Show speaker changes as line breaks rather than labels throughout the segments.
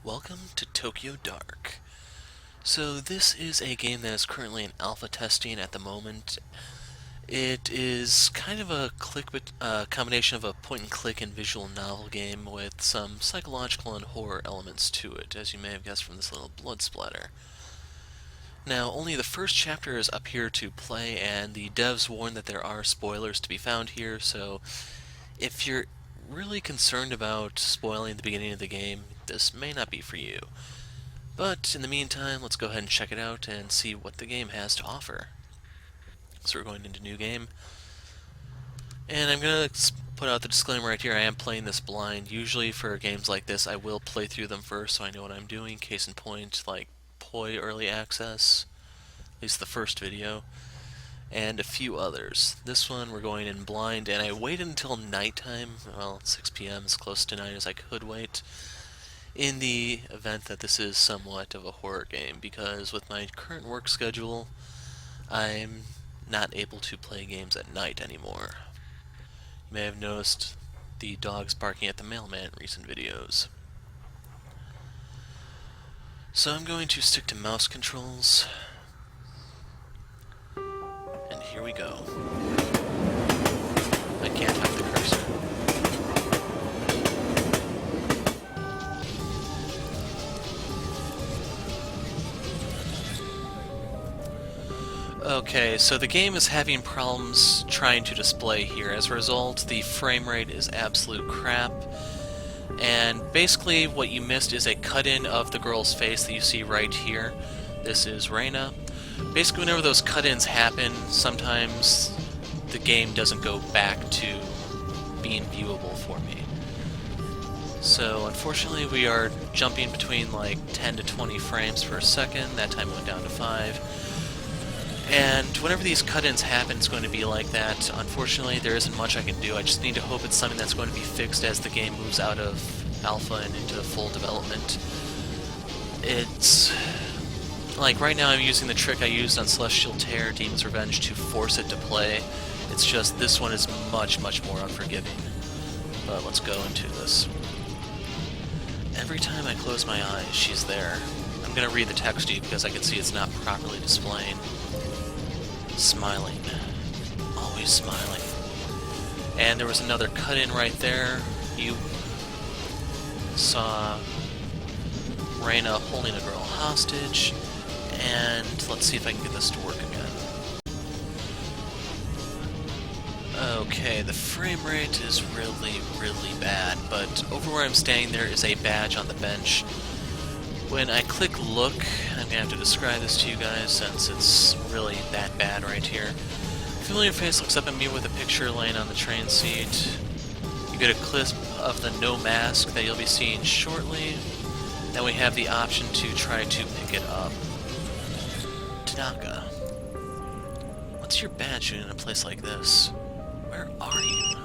Welcome to Tokyo Dark. So this is a game that is currently in alpha testing at the moment. It is kind of a combination of a point-and-click and visual novel game with some psychological and horror elements to it, as you may have guessed from this little blood splatter. Now, only the first chapter is up here to play, and the devs warn that there are spoilers to be found here, so if you're really concerned about spoiling the beginning of the game, this may not be for you. But in the meantime, let's go ahead and check it out and see what the game has to offer. So we're going into new game. And I'm going to put out the disclaimer right here, I am playing this blind. Usually for games like this, I will play through them first so I know what I'm doing. Case in point, like Poi Early Access, at least the first video, and a few others. This one we're going in blind, and I waited until nighttime, well, 6 p.m., as close to night as I could wait, in the event that this is somewhat of a horror game, because with my current work schedule, I'm not able to play games at night anymore. You may have noticed the dogs barking at the mailman in recent videos. So I'm going to stick to mouse controls, and here we go. I can't have the cursor. Okay, so the game is having problems trying to display here. As a result, the frame rate is absolute crap. And basically what you missed is a cut-in of the girl's face that you see right here. This is Reina. Basically whenever those cut-ins happen, sometimes the game doesn't go back to being viewable for me. So unfortunately we are jumping between like 10 to 20 frames per second. That time went down to 5. And whenever these cut-ins happen, it's going to be like that. Unfortunately, there isn't much I can do. I just need to hope it's something that's going to be fixed as the game moves out of alpha and into full development. It's like right now I'm using the trick I used on Celestial Tear, Demon's Revenge, to force it to play. It's just this one is much, much more unforgiving. But let's go into this. Every time I close my eyes, she's there. I'm going to read the text to you because I can see it's not properly displaying. Smiling. Always smiling. And there was another cut-in right there. You saw Reina holding a girl hostage. And let's see if I can get this to work again. Okay, the frame rate is really, really bad, but over where I'm standing there is a badge on the bench. When I click look, I'm going to have to describe this to you guys since it's really that bad right here. Familiar face looks up at me with a picture laying on the train seat. You get a clip of the no mask that you'll be seeing shortly. Then we have the option to try to pick it up. Tanaka, what's your badge doing in a place like this? Where are you?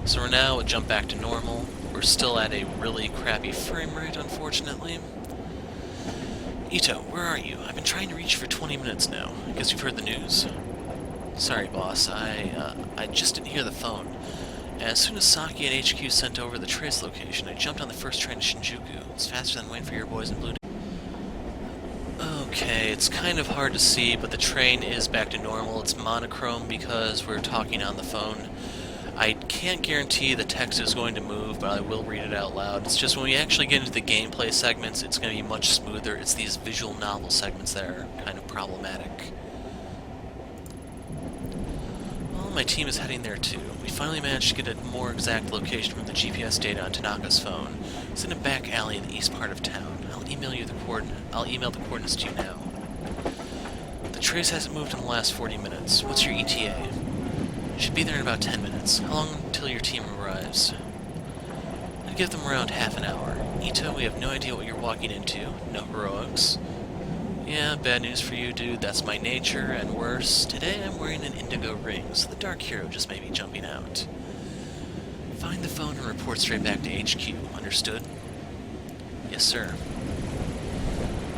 So we're now at jump back to normal. We're still at a really crappy frame rate, unfortunately. Ito, where are you? I've been trying to reach you for 20 minutes now. I guess you've heard the news. Sorry, boss. I just didn't hear the phone. As soon as Saki and HQ sent over the trace location, I jumped on the first train to Shinjuku. It's faster than waiting for your boys in Blue. Okay, it's kind of hard to see, but the train is back to normal. It's monochrome because we're talking on the phone. I can't guarantee the text is going to move, but I will read it out loud. It's just when we actually get into the gameplay segments, it's going to be much smoother. It's these visual novel segments that are kind of problematic. Well, my team is heading there too. We finally managed to get a more exact location from the GPS data on Tanaka's phone. It's in a back alley in the east part of town. I'll email the coordinates to you now. The trace hasn't moved in the last 40 minutes. What's your ETA? Should be there in about 10 minutes. How long until your team arrives? I'd give them around half an hour. Ito, we have no idea what you're walking into. No heroics. Yeah, bad news for you, dude. That's my nature, and worse, today I'm wearing an indigo ring, so the Dark Hero just may be jumping out. Find the phone and report straight back to HQ. Understood? Yes, sir.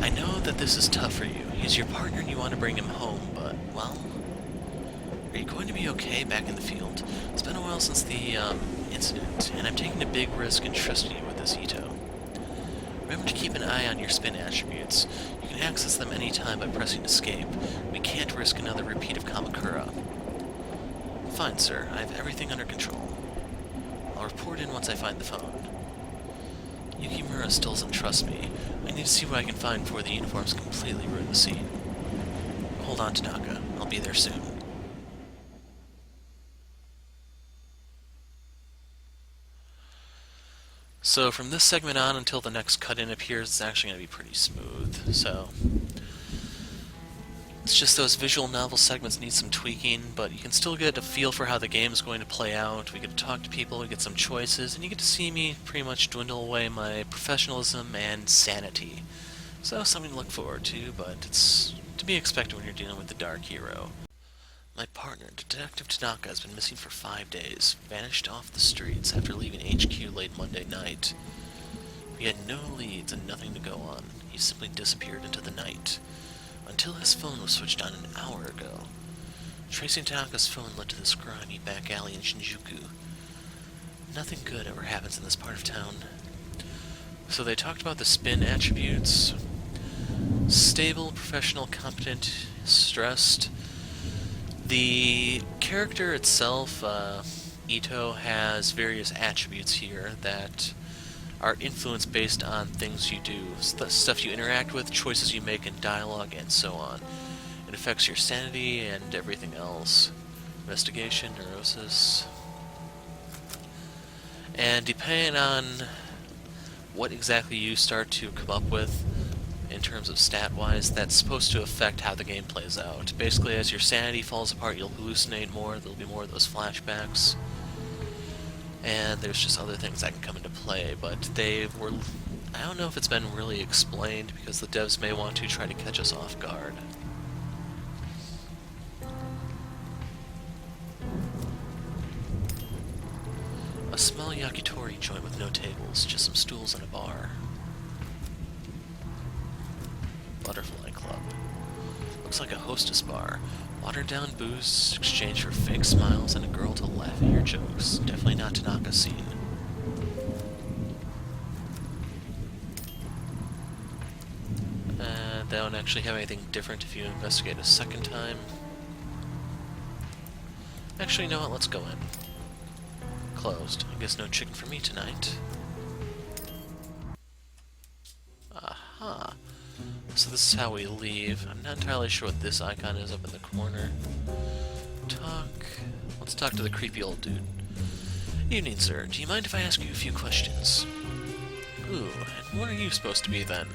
I know that this is tough for you. He's your partner and you want to bring him home, but, well... Are you going to be okay back in the field? It's been a while since the incident, and I'm taking a big risk in trusting you with this Miss Ito. Remember to keep an eye on your spin attributes. You can access them anytime by pressing escape. We can't risk another repeat of Kamakura. Fine, sir. I have everything under control. I'll report in once I find the phone. Yukimura still doesn't trust me. I need to see what I can find before the uniforms completely ruin the scene. Hold on, Tanaka. I'll be there soon. So from this segment on until the next cut-in appears, it's actually going to be pretty smooth. So it's just those visual novel segments need some tweaking, but you can still get a feel for how the game is going to play out. We get to talk to people, we get some choices, and you get to see me pretty much dwindle away my professionalism and sanity. So something to look forward to, but it's to be expected when you're dealing with the dark hero. My partner, Detective Tanaka, has been missing for 5 days, vanished off the streets after leaving HQ late Monday night. We had no leads and nothing to go on. He simply disappeared into the night, until his phone was switched on an hour ago. Tracing Tanaka's phone led to this grimy back alley in Shinjuku. Nothing good ever happens in this part of town. So they talked about the spin attributes. Stable, professional, competent, stressed. The character itself, Ito, has various attributes here that are influenced based on things you do, stuff you interact with, choices you make in dialogue, and so on. It affects your sanity and everything else. Investigation, neurosis. And depending on what exactly you start to come up with in terms of stat-wise, that's supposed to affect how the game plays out. Basically, as your sanity falls apart, you'll hallucinate more, there'll be more of those flashbacks. And there's just other things that can come into play, but I don't know if it's been really explained, because the devs may want to try to catch us off guard. A small yakitori joint with no tables, just some stools and a bar. Butterfly Club. Looks like a hostess bar. Watered-down booze, exchange for fake smiles, and a girl to laugh at your jokes. Definitely not Tanaka's scene. They don't actually have anything different if you investigate a second time. Actually, you know what? Let's go in. Closed. I guess no chicken for me tonight. Aha. So this is how we leave. I'm not entirely sure what this icon is up in the corner. Let's talk to the creepy old dude. Evening, sir. Do you mind if I ask you a few questions? Ooh, and what are you supposed to be then?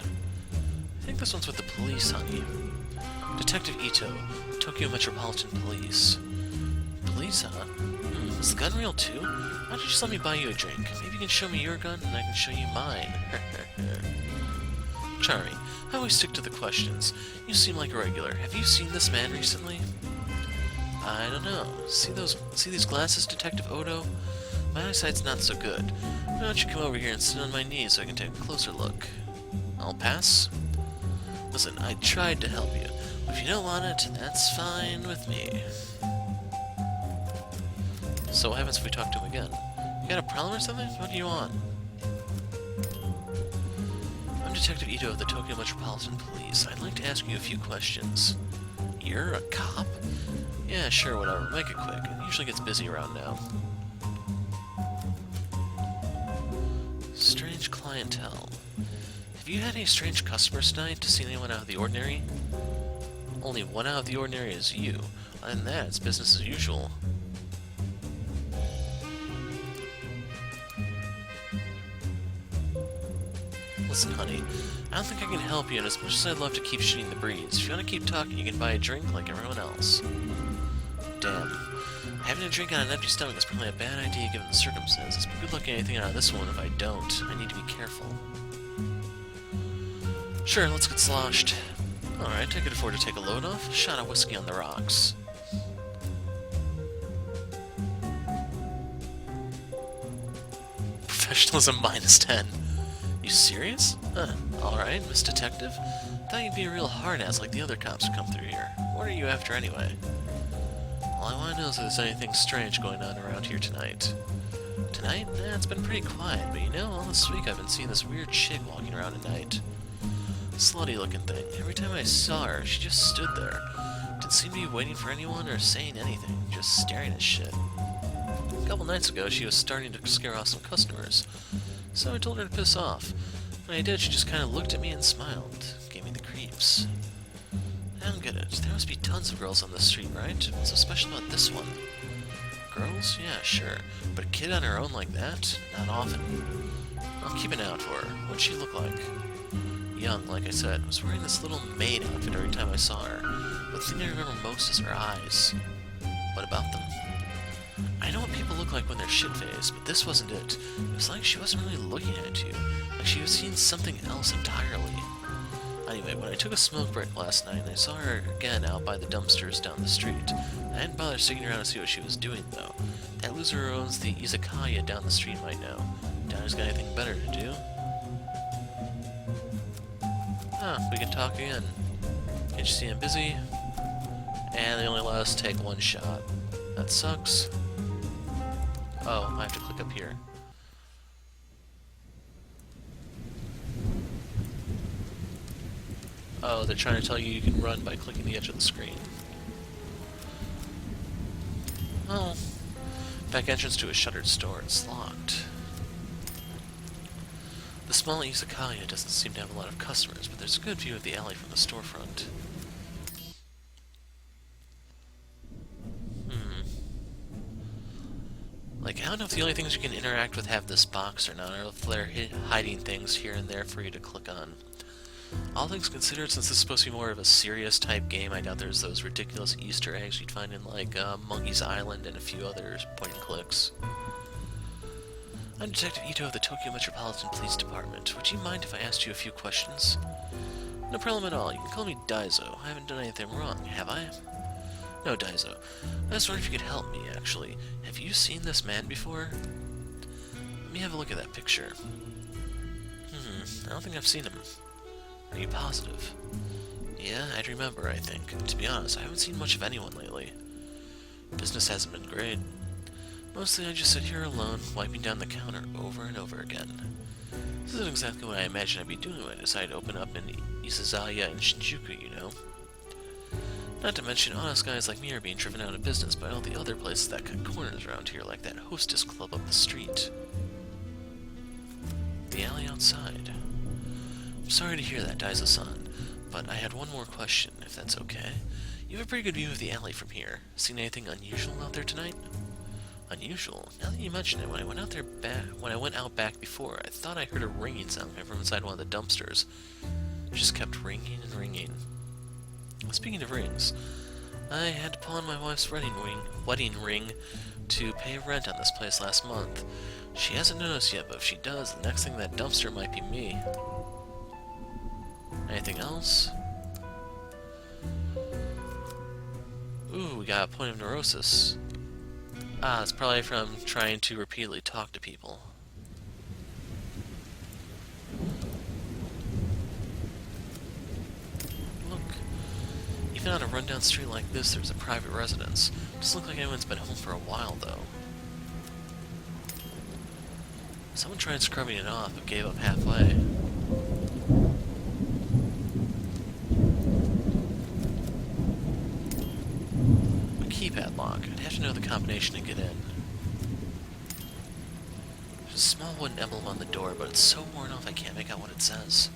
I think this one's with the police, honey. Detective Ito, Tokyo Metropolitan Police. Police, huh? Is the gun real too? Why don't you just let me buy you a drink? Maybe you can show me your gun and I can show you mine. Charming. I always stick to the questions. You seem like a regular. Have you seen this man recently? I don't know. See these glasses, Detective Odo? My eyesight's not so good. Why don't you come over here and sit on my knees so I can take a closer look? I'll pass? Listen, I tried to help you. But if you don't want it, that's fine with me. So what happens if we talk to him again? You got a problem or something? What do you want? I'm Detective Ito of the Tokyo Metropolitan Police. I'd like to ask you a few questions. You're a cop? Yeah, sure, whatever. Make it quick. It usually gets busy around now. Strange clientele. Have you had any strange customers tonight to see anyone out of the ordinary? Only one out of the ordinary is you. Other than that, it's business as usual. Listen, honey, I don't think I can help you, and as much as I'd love to keep shooting the breeze, if you want to keep talking, you can buy a drink like everyone else. Damn. Having a drink on an empty stomach is probably a bad idea given the circumstances, but good luck getting anything out of this one if I don't. I need to be careful. Sure, let's get sloshed. Alright, I could afford to take a load off. A shot of whiskey on the rocks. Professionalism -10. You serious? Huh. Alright, Miss Detective. Thought you'd be a real hard-ass like the other cops who come through here. What are you after anyway? All I want to know is if there's anything strange going on around here tonight. Tonight? It's been pretty quiet, but you know, all this week I've been seeing this weird chick walking around at night. Slutty looking thing. Every time I saw her, she just stood there. Didn't seem to be waiting for anyone or saying anything, just staring at shit. A couple nights ago, she was starting to scare off some customers, so I told her to piss off. When I did, she just kind of looked at me and smiled. Gave me the creeps. I don't get it. There must be tons of girls on this street, right? What's so special about this one? Girls? Yeah, sure. But a kid on her own like that? Not often. I'll keep an eye out for her. What'd she look like? Young, like I said, was wearing this little maid outfit every time I saw her. But the thing I remember most is her eyes. What about them? I know what people look like when they're shit-faced, but this wasn't it. It was like she wasn't really looking at you. Like she was seeing something else entirely. Anyway, when I took a smoke break last night, I saw her again out by the dumpsters down the street. I hadn't bothered sticking around to see what she was doing, though. That loser who owns the izakaya down the street might know. Doubt he's got anything better to do. We can talk again. Can't you see I'm busy? And they only let us take one shot. That sucks. Oh, I have to click up here. Oh, they're trying to tell you can run by clicking the edge of the screen. Oh. Back entrance to a shuttered store. It's locked. The small izakaya doesn't seem to have a lot of customers, but there's a good view of the alley from the storefront. Like, I don't know if the only things you can interact with have this box or not, or if they're hiding things here and there for you to click on. All things considered, since this is supposed to be more of a serious type game, I doubt there's those ridiculous Easter eggs you'd find in, like, Monkey's Island and a few others point-and-clicks. I'm Detective Ito of the Tokyo Metropolitan Police Department. Would you mind if I asked you a few questions? No problem at all. You can call me Daizo. I haven't done anything wrong, have I? No, Daizo. I was wondering if you could help me, actually. Have you seen this man before? Let me have a look at that picture. I don't think I've seen him. Are you positive? Yeah, I'd remember, I think. To be honest, I haven't seen much of anyone lately. Business hasn't been great. Mostly I just sit here alone, wiping down the counter over and over again. This isn't exactly what I imagined I'd be doing when I decided to open up in Isazaya and Shinjuku, you know? Not to mention, honest guys like me are being driven out of business by all the other places that cut corners around here, like that hostess club up the street. The alley outside. I'm sorry to hear that, Daizo-san, but I had one more question, if that's okay. You have a pretty good view of the alley from here. Seen anything unusual out there tonight? Unusual? Now that you mention it, when I went out back before, I thought I heard a ringing sound coming from inside one of the dumpsters. It just kept ringing and ringing. Speaking of rings, I had to pawn my wife's wedding ring to pay rent on this place last month. She hasn't noticed yet, but if she does, the next thing in that dumpster might be me. Anything else? Ooh, we got a point of neurosis. It's probably from trying to repeatedly talk to people. Look. Even on a rundown street like this, there's a private residence. Doesn't look like anyone's been home for a while, though. Someone tried scrubbing it off, but gave up halfway. A keypad lock. I'd have to know the combination to get in. There's a small wooden emblem on the door, but it's so worn off I can't make out what it says.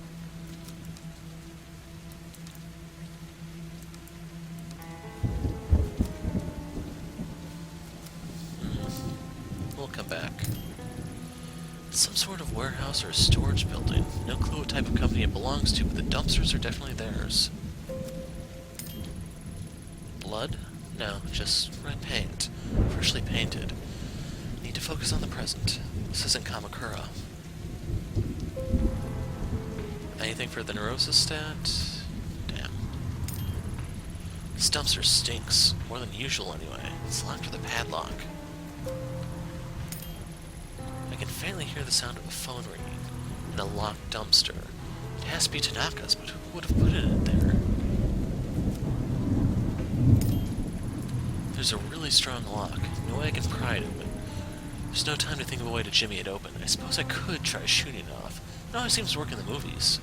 We'll come back. It's some sort of warehouse or a storage building. No clue what type of company it belongs to, but the dumpsters are definitely theirs. Blood? No, just red paint. Freshly painted. Need to focus on the present. This isn't Kamakura. Anything for the neurosis stat? Damn. This dumpster stinks. More than usual, anyway. It's locked with a padlock. I can faintly hear the sound of a phone ringing in a locked dumpster. It has to be Tanaka's, but who would have put it in there? There's a really strong lock. No way I can pry it open. There's no time to think of a way to jimmy it open. I suppose I could try shooting it off. It always seems to work in the movies.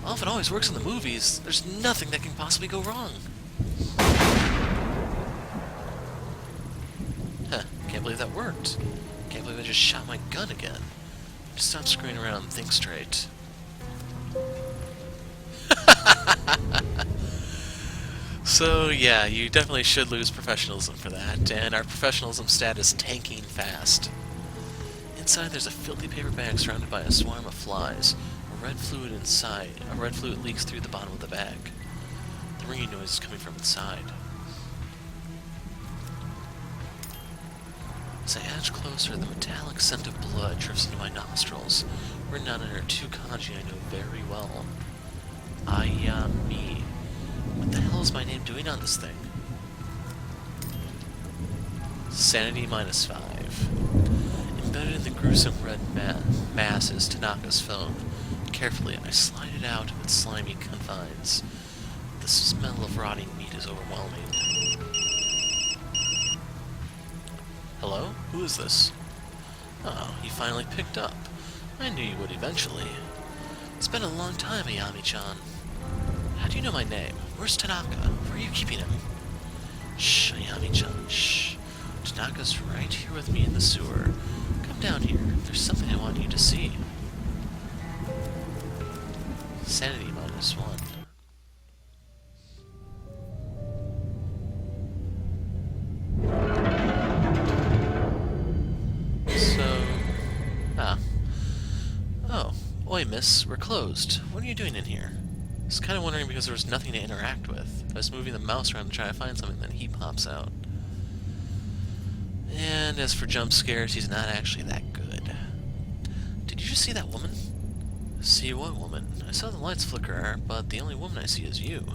Well, if it always works in the movies, there's nothing that can possibly go wrong. Huh, can't believe that worked. Can't believe I just shot my gun again. Just stop screwing around and think straight. So, yeah, you definitely should lose professionalism for that, and our professionalism stat is tanking fast. Inside there's a filthy paper bag surrounded by a swarm of flies. A red fluid leaks through the bottom of the bag. The ringing noise is coming from inside. As I edge closer, the metallic scent of blood drifts into my nostrils, written out under two kanji I know very well. Ayami. What the hell is my name doing on this thing? Sanity -5. Embedded in the gruesome red mass is Tanaka's phone. Carefully, I slide it out of its slimy confines. The smell of rotting meat is overwhelming. Hello? Who is this? Oh, you finally picked up. I knew you would eventually. It's been a long time, Ayami-chan. How do you know my name? Where's Tanaka? Where are you keeping him? Shh, Ayami-chan, shh. Tanaka's right here with me in the sewer. Come down here. There's something I want you to see. Sanity -1. Oh. Oi, miss. We're closed. What are you doing in here? I was kind of wondering because there was nothing to interact with. I was moving the mouse around to try to find something, then he pops out. And as for jump scares, he's not actually that good. Did you just see that woman? See what woman? I saw the lights flicker, but the only woman I see is you.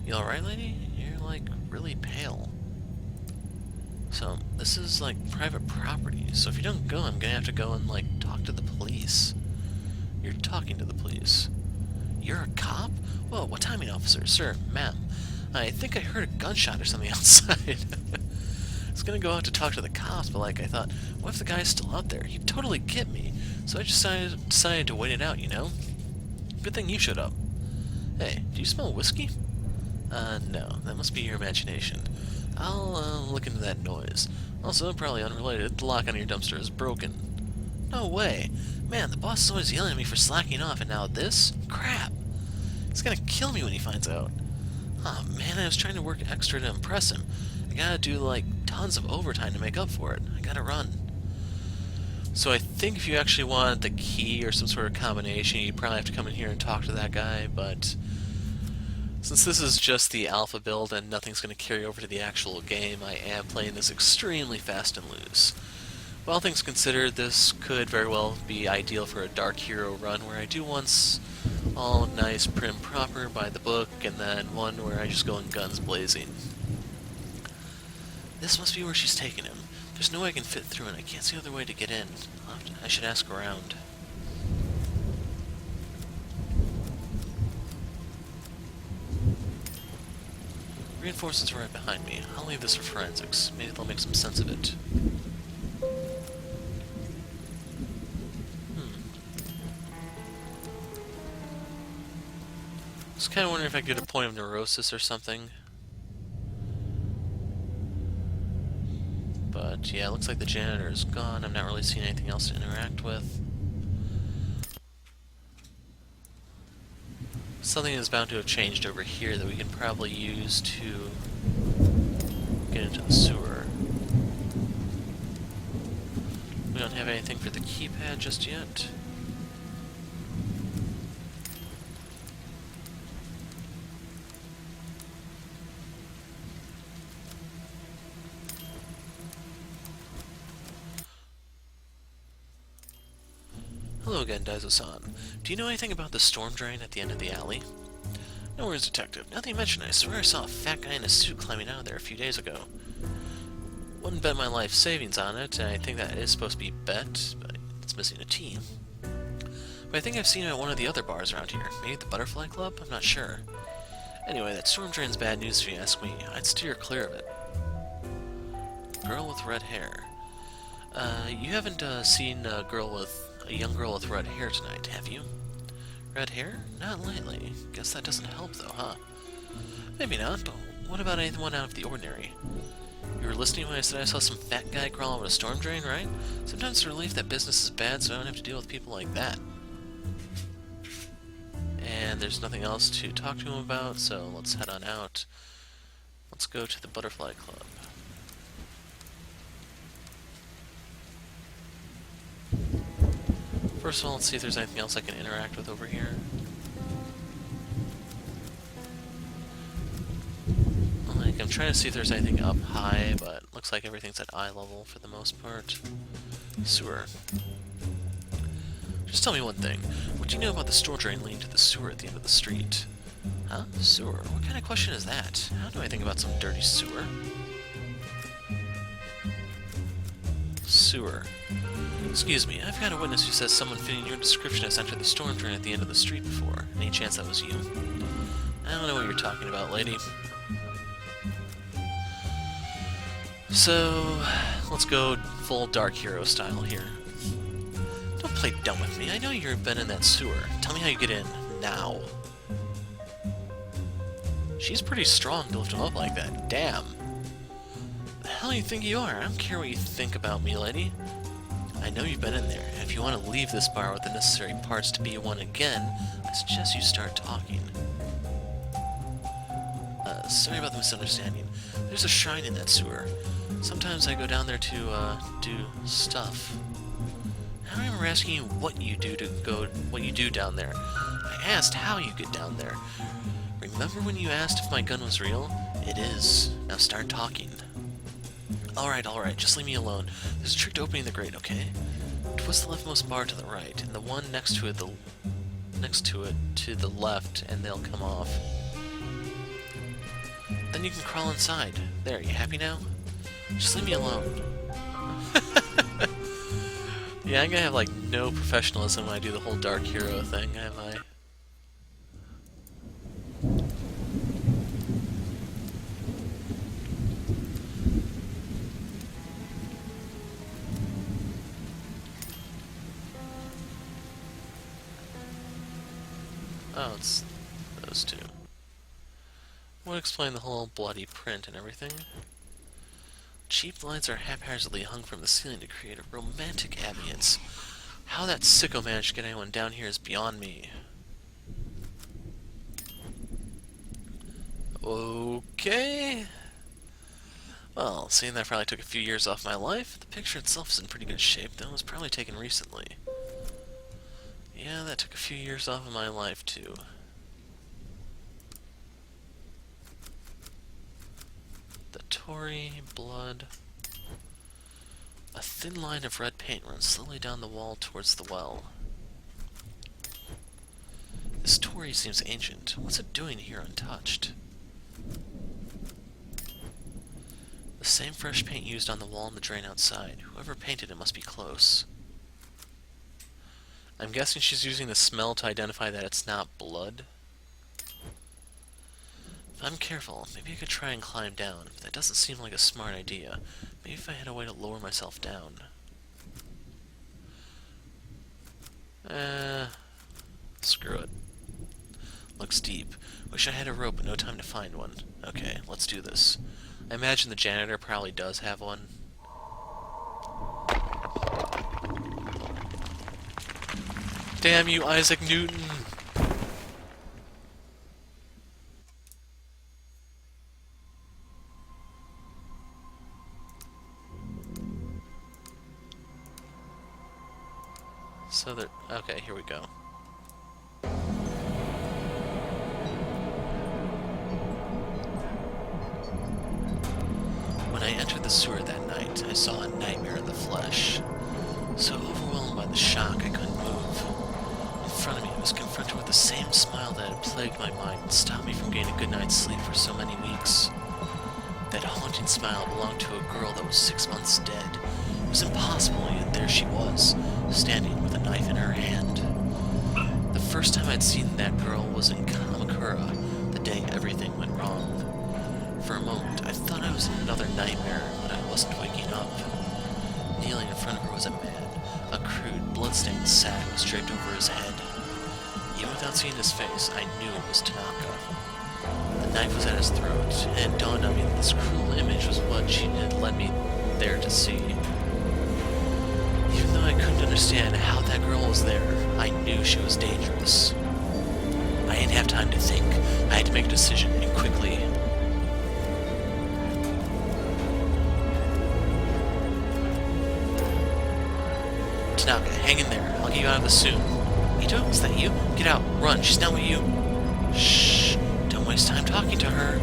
You alright, lady? You're, like, really pale. So, this is, like, private property, so if you don't go, I'm gonna have to go and, like, talk to the police. You're talking to the police. You're a cop? Whoa, what timing, officer? Sir, ma'am. I think I heard a gunshot or something outside. I was gonna go out to talk to the cops, but, like, I thought, what if the guy's still out there? He'd totally get me. So I just decided to wait it out, you know? Good thing you showed up. Hey, do you smell whiskey? No. That must be your imagination. I'll look into that noise. Also, probably unrelated, the lock on your dumpster is broken. No way! Man, the boss is always yelling at me for slacking off, and now this? Crap! He's gonna kill me when he finds out. Oh man, I was trying to work extra to impress him. I gotta do, like, tons of overtime to make up for it. I gotta run. So I think if you actually want the key or some sort of combination, you'd probably have to come in here and talk to that guy, but since this is just the alpha build and nothing's going to carry over to the actual game, I am playing this extremely fast and loose. But all things considered, this could very well be ideal for a Dark Hero run where I do once all nice, prim, proper, by the book, and then one where I just go in guns blazing. This must be where she's taking him. There's no way I can fit through, and I can't see other way to get in. I should ask around. Reinforcements are right behind me. I'll leave this for forensics. Maybe they'll make some sense of it. I was kind of wondering if I could get a point of neurosis or something. But yeah, it looks like the janitor is gone. I'm not really seeing anything else to interact with. Something is bound to have changed over here that we can probably use to get into the sewer. We don't have anything for the keypad just yet. Hello again, Daizo-san. Do you know anything about the storm drain at the end of the alley? No worries, Detective. Now that you mention it, I swear I saw a fat guy in a suit climbing out of there a few days ago. Wouldn't bet my life savings on it, and I think that is supposed to be bet, but it's missing a T. But I think I've seen it at one of the other bars around here. Maybe the Butterfly Club? I'm not sure. Anyway, that storm drain's bad news if you ask me. I'd steer clear of it. Girl with red hair. You haven't seen a young girl with red hair tonight, have you? Red hair? Not lately. Guess that doesn't help, though, huh? Maybe not, but what about anyone out of the ordinary? You were listening when I said I saw some fat guy crawl over a storm drain, right? Sometimes it's a relief that business is bad, so I don't have to deal with people like that. And there's nothing else to talk to him about, so let's head on out. Let's go to the Butterfly Club. First of all, let's see if there's anything else I can interact with over here. Like, I'm trying to see if there's anything up high, but looks like everything's at eye level for the most part. Sewer. Just tell me one thing. What do you know about the storm drain leading to the sewer at the end of the street? Huh? Sewer? What kind of question is that? How do I think about some dirty sewer? Sewer. Excuse me, I've got a witness who says someone fitting your description has entered the storm drain at the end of the street before. Any chance that was you? I don't know what you're talking about, lady. So, let's go full Dark Hero style here. Don't play dumb with me. I know you've been in that sewer. Tell me how you get in. Now. She's pretty strong to lift him up like that. Damn. The hell do you think you are? I don't care what you think about me, lady. I know you've been in there, and if you want to leave this bar with the necessary parts to be one again, I suggest you start talking. Sorry about the misunderstanding. There's a shrine in that sewer. Sometimes I go down there to, do stuff. I don't remember asking you what you do down there. I asked how you get down there. Remember when you asked if my gun was real? It is. Now start talking. Alright, just leave me alone. There's a trick to opening the grate, okay? Twist the leftmost bar to the right, and the one next to it to the left, and they'll come off. Then you can crawl inside. There, you happy now? Just leave me alone. Yeah, I'm gonna have, like, no professionalism when I do the whole Dark Hero thing, am I? Oh, it's those two. Would explain the whole bloody print and everything. Cheap lights are haphazardly hung from the ceiling to create a romantic ambience. How that sicko managed to get anyone down here is beyond me. Okay. Well, seeing that probably took a few years off my life, the picture itself is in pretty good shape, though. It was probably taken recently. Yeah, that took a few years off of my life, too. The Tory, blood. A thin line of red paint runs slowly down the wall towards the well. This Tory seems ancient. What's it doing here untouched? The same fresh paint used on the wall and the drain outside. Whoever painted it must be close. I'm guessing she's using the smell to identify that it's not blood. If I'm careful, maybe I could try and climb down, but that doesn't seem like a smart idea. Maybe if I had a way to lower myself down. Screw it. Looks deep. Wish I had a rope, but no time to find one. Okay, let's do this. I imagine the janitor probably does have one. Damn you, Isaac Newton! So that... okay, here we go. When I entered the sewer that night, I saw a nightmare in the flesh. So overwhelmed by the shock, I couldn't move. In front of me, I was confronted with the same smile that had plagued my mind and stopped me from getting a good night's sleep for so many weeks. That haunting smile belonged to a girl that was 6 months dead. It was impossible, yet there she was, standing with a knife in her hand. The first time I'd seen that girl was in Kamakura, the day everything went wrong. For a moment, I thought I was in another nightmare, but I wasn't waking up. Kneeling in front of her was a man. A crude, blood-stained sack was draped over his head. Even without seeing his face, I knew it was Tanaka. The knife was at his throat, and it dawned on me that this cruel image was what she had led me there to see. Even though I couldn't understand how that girl was there, I knew she was dangerous. I didn't have time to think. I had to make a decision, and quickly. Tanaka, hang in there. I'll get you out of this soon. Ito, is that you? Get out. Run. She's not with you. Shh. Don't waste time talking to her.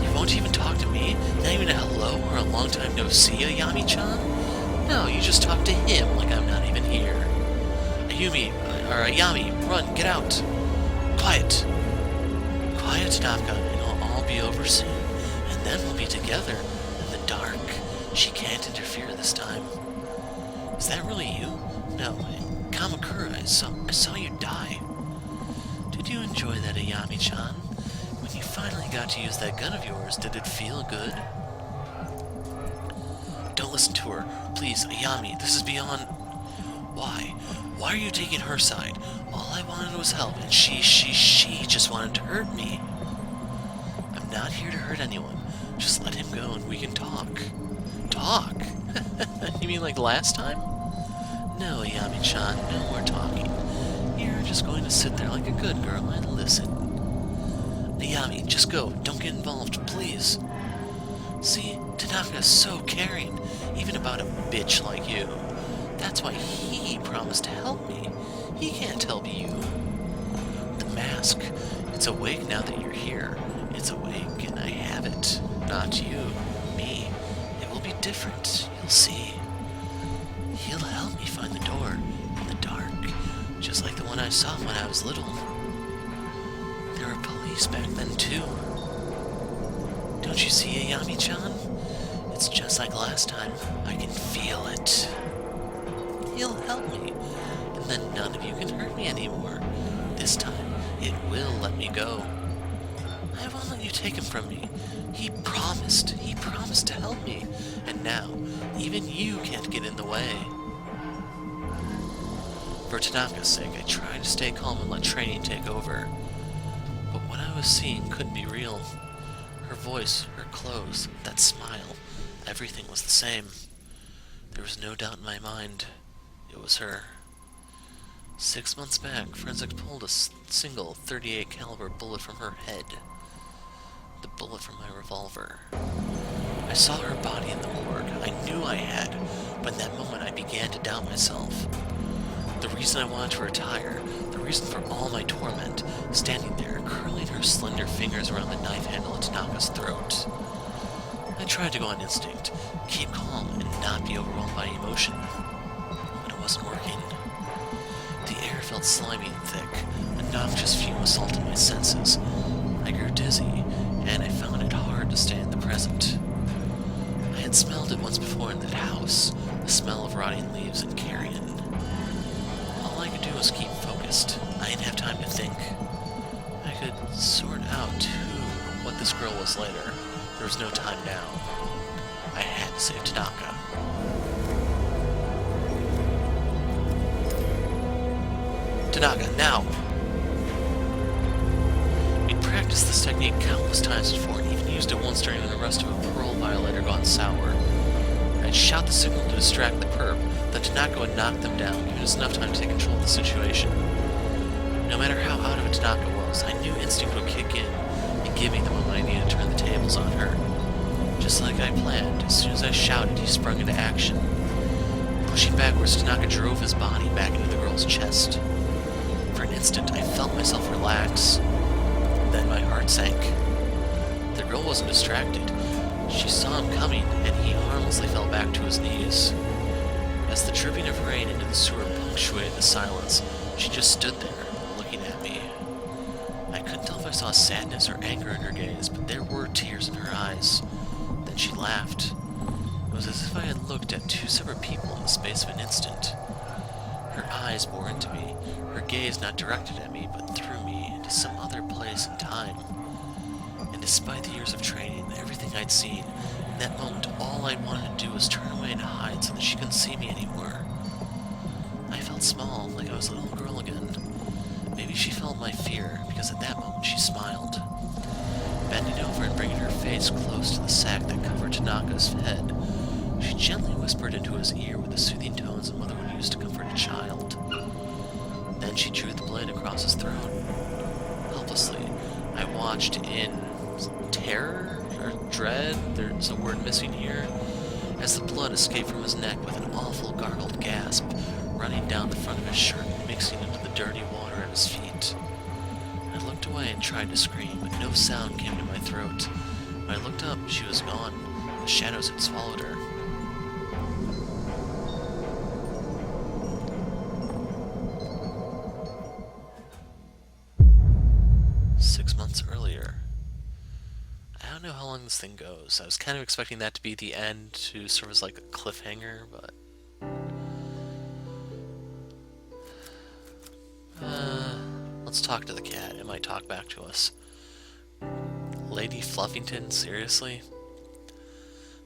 You won't even talk to me? Not even a hello or a long time no see, Ayami-chan? No, you just talk to him like I'm not even here. Ayami, run. Get out. Quiet. Quiet, Tanaka, and it'll all be over soon. And then we'll be together in the dark. She can't interfere this time. Is that really you? No, Kamakura, I saw you die. Did you enjoy that, Ayami-chan? When you finally got to use that gun of yours, did it feel good? Don't listen to her. Please, Ayami, this is beyond... Why? Why are you taking her side? All I wanted was help, and she just wanted to hurt me. I'm not here to hurt anyone. Just let him go and we can talk. Talk? You mean like last time? No, Ayami-chan, no more talking. You're just going to sit there like a good girl and listen. Ayami, just go. Don't get involved, please. See, Tanaka's so caring, even about a bitch like you. That's why he promised to help me. He can't help you. The mask. It's awake now that you're here. It's awake and I have it. Not you. Me. It will be different. You'll see. He'll help me find the door in the dark, just like the one I saw when I was little. There were police back then, too. Don't you see, Ayami-chan? It's just like last time. I can feel it. He'll help me, and then none of you can hurt me anymore. This time, it will let me go. I won't let you take him from me. He promised to help me, and now, even you can't get in the way. For Tanaka's sake, I tried to stay calm and let training take over. But what I was seeing couldn't be real. Her voice, her clothes, that smile, everything was the same. There was no doubt in my mind. It was her. 6 months back, forensics pulled a single .38 caliber bullet from her head. The bullet from my revolver. I saw her body in the morgue. I knew I had, but in that moment I began to doubt myself. The reason I wanted to retire, the reason for all my torment, standing there, curling her slender fingers around the knife handle at Tanaka's throat. I tried to go on instinct, keep calm, and not be overwhelmed by emotion. But it wasn't working. The air felt slimy and thick, a noxious fume assaulted my senses. I grew dizzy, and I found it hard to stay in the present. I had smelled it once before in that house, the smell of rotting leaves and carrion. All I could do was keep focused. I didn't have time to think. I could sort out who or what this girl was later. There was no time now. I had to save Tanaka. Tanaka, now! We'd practiced this technique countless times before, and even used it once during an arrest of a parole violator gone sour. I'd shout the signal to distract the perp, then Tanaka would knock them down, giving us enough time to take control of the situation. No matter how out of it Tanaka was, I knew instinct would kick in, and give me the moment I needed to turn the tables on her. Just like I planned, as soon as I shouted, he sprung into action. Pushing backwards, Tanaka drove his body back into the girl's chest. For an instant, I felt myself relax. Then my heart sank. The girl wasn't distracted. She saw him coming, and he harmlessly fell back to his knees. As the dripping of rain into the sewer punctuated the silence, she just stood there, looking at me. I couldn't tell if I saw sadness or anger in her gaze, but there were tears in her eyes. Then she laughed. It was as if I had looked at two separate people in the space of an instant. Her eyes bore into me, her gaze not directed at me, but through me into some other place and time. In And despite the years of training and everything I'd seen, in that moment all I wanted to do was turn away and hide so that she couldn't see me anymore. I felt small, like I was a little girl again. Maybe she felt my fear, because at that moment she smiled. Bending over and bringing her face close to the sack that covered Tanaka's head, she gently whispered into his ear with the soothing tones a mother would use to comfort a child. Then she drew the blade across his throat. Helplessly, I watched in terror or dread, there's a word missing here, as the blood escaped from his neck with an awful gargled gasp, running down the front of his shirt and mixing into the dirty water at his feet. I looked away and tried to scream, but no sound came to my throat. When I looked up, she was gone. The shadows had swallowed her. Earlier. I don't know how long this thing goes. I was kind of expecting that to be the end, to serve as like a cliffhanger, but let's talk to the cat. It might talk back to us. Lady Fluffington, seriously?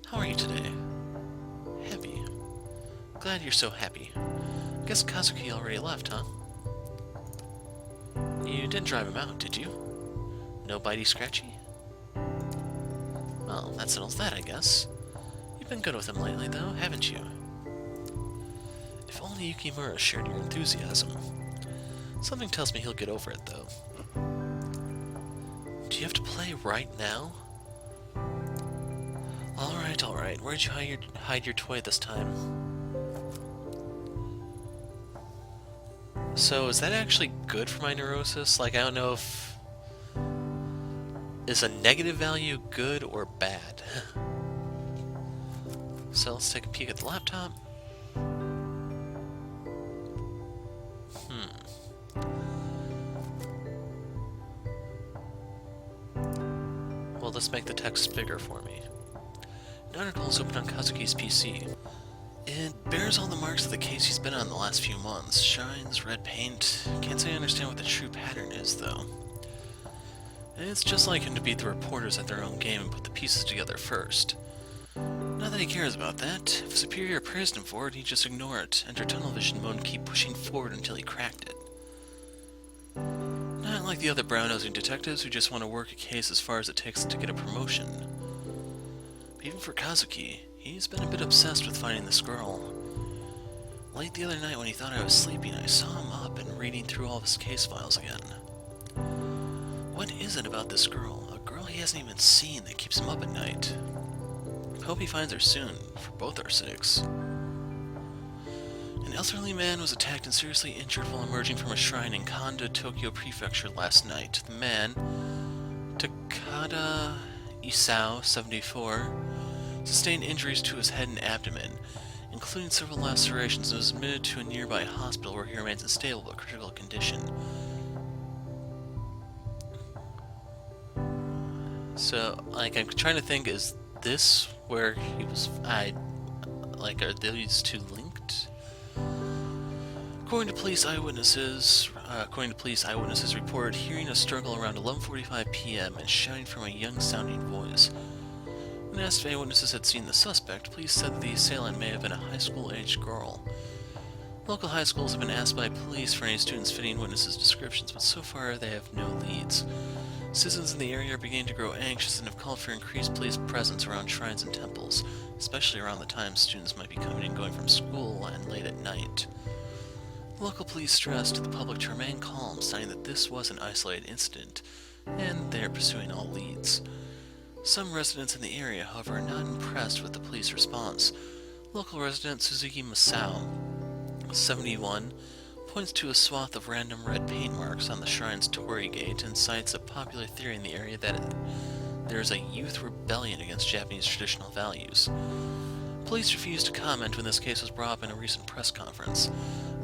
How are you today? Happy. Glad you're so happy. Guess Kazuki already left, huh? You didn't drive him out, did you? No bitey scratchy? Well, that settles that, I guess. You've been good with him lately, though, haven't you? If only Yukimura shared your enthusiasm. Something tells me he'll get over it, though. Do you have to play right now? Alright. Where'd you hide your toy this time? So, is that actually good for my neurosis? Like, I don't know if... Is a negative value good or bad? So let's take a peek at the laptop. Well, let's make the text bigger for me. An article is open on Kazuki's PC. It bears all the marks of the case he's been on the last few months. Shines, red paint. Can't say I understand what the true pattern is, though. It's just like him to beat the reporters at their own game and put the pieces together first. Not that he cares about that. If Superior praised him for it, he'd just ignore it, enter tunnel vision mode and keep pushing forward until he cracked it. Not like the other brown-nosing detectives who just want to work a case as far as it takes to get a promotion. But even for Kazuki, he's been a bit obsessed with finding this girl. Late the other night when he thought I was sleeping, I saw him up and reading through all of his case files again. What is it about this girl? A girl he hasn't even seen that keeps him up at night. Hope he finds her soon, for both our sakes. An elderly man was attacked and seriously injured while emerging from a shrine in Kondo, Tokyo Prefecture last night. The man, Takada Isao, 74, sustained injuries to his head and abdomen, including several lacerations, and was admitted to a nearby hospital where he remains in stable but critical condition. So, like, I'm trying to think, is this where he was... are these two linked? According to police eyewitnesses reported hearing a struggle around 11:45 p.m. and shouting from a young-sounding voice. When asked if any witnesses had seen the suspect, police said that the assailant may have been a high school-aged girl. Local high schools have been asked by police for any students fitting witnesses' descriptions, but so far they have no leads. Citizens in the area are beginning to grow anxious and have called for increased police presence around shrines and temples, especially around the time students might be coming and going from school and late at night. Local police stressed to the public to remain calm, saying that this was an isolated incident, and they are pursuing all leads. Some residents in the area, however, are not impressed with the police response. Local resident Suzuki Masao, 71, points to a swath of random red paint marks on the shrine's torii gate and cites a popular theory in the area that there is a youth rebellion against Japanese traditional values. Police refused to comment when this case was brought up in a recent press conference.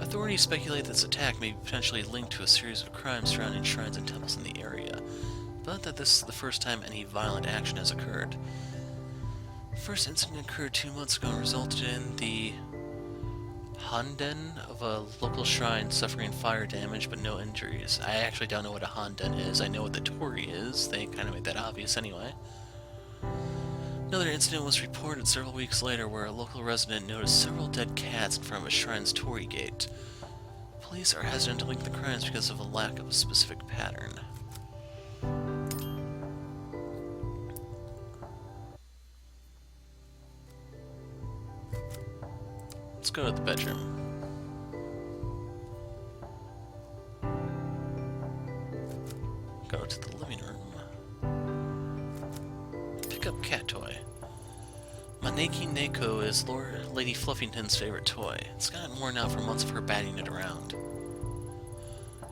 Authorities speculate this attack may be potentially linked to a series of crimes surrounding shrines and temples in the area, but that this is the first time any violent action has occurred. The first incident occurred 2 months ago and resulted in the Honden of a local shrine suffering fire damage but no injuries. I actually don't know what a Honden is. I know what the Torii is. They kind of made that obvious anyway. Another incident was reported several weeks later where a local resident noticed several dead cats in front of a shrine's Torii gate. Police are hesitant to link the crimes because of a lack of a specific pattern. Let's go to the bedroom. Go to the living room. Pick up cat toy. Maneki Neko is Lady Fluffington's favorite toy. It's gotten worn out from months of her batting it around.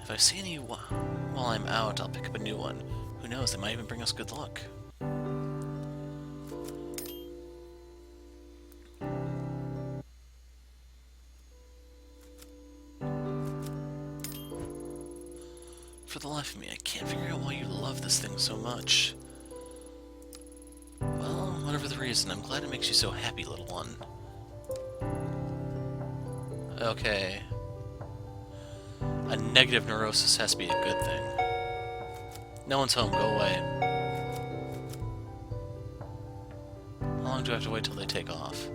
If I see any while I'm out, I'll pick up a new one. Who knows, they might even bring us good luck. For the life of me, I can't figure out why you love this thing so much. Well, whatever the reason, I'm glad it makes you so happy, little one. Okay. A negative neurosis has to be a good thing. No one's home, go away. How long do I have to wait till they take off?